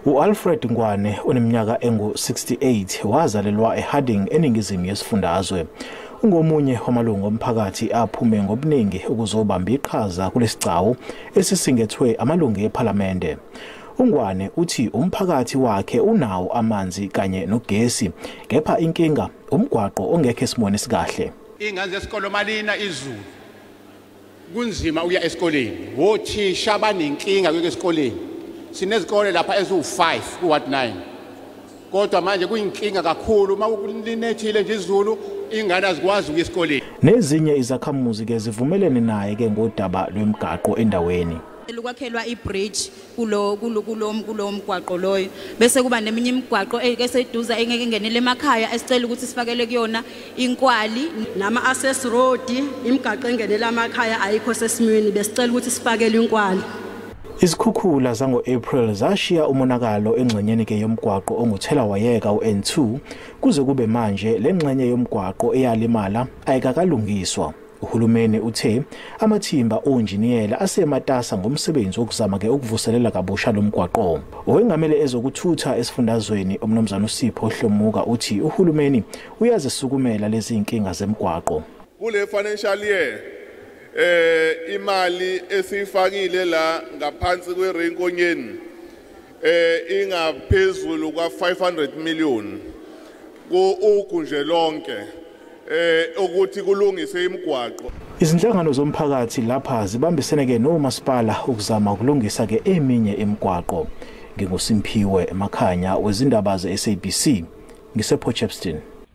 U-Alfred Ngwane oneminyaka engu-68 wazalelwa eHarding eningizimu yesifundazwe. Ungomunye wamalungu omphakathi aphume ngobuningi ukuzobamba iqhaza kulesigcawu esisingethwe amalungu ePhalamende. Ngwane uthi umphakathi wakhe unawo amanzi kanye nogesi, kepha inkinga umgwaqo ongekho esimweni esikahle. Ingane zesikole malina izulu kunzima uya esikoleni, wothisha banenkinga kwesikoleni. Sinezikole lapha ezu5 kuward 9. Kodwa manje kuyinkinga kakhulu makulinethile nje izulu ingane azikwazi ukuya esikoleni. Nezinye izakhamuzi ke zivumelene naye ke ngodaba lwemigaqo endaweni. Ukwakhelwa ibridge kulo mgwaqo loyo, bese kuba neminye imigwaqo eseduza engeke ngenele emakhaya esicela ukuthi sifakele kuyona inkwali nama access road. Imigaqo engenele emakhaya ayikho sesimweni, besicela ukuthi sifakele inkwali. Izikhukhula zango-April zashiya umonakalo engxenyeni ke yomgwaqo onguthela wayeka u-N2 kuze kube manje lengxenye yomgwaqo eyalimala ayikakalungiswa. uHulumeni uthe amathimba onjiniyela asematasa ngomsebenzi wokuzama ke ukuvuselela kabusha lomgwaqo. Owengamele ezokuthutha esifundazweni umnomzana uSipho Hlomuka uthi uHulumeni uyazisukumela lezi inkinga zemgwaqo. Kule financial year imali esifakile la ngaphansi kwerenkonyeni ingaphezulu kwa500 million ku nje lonke ukuthi kulungise imigwaqo. Izinhlangano zomphakathi lapha zibambisene ke nomasipala ukuzama ukulungisa ke eminye imigwaqo. NginguSimphiwe emakhaya wezindaba zeSABC ngisePortchepston.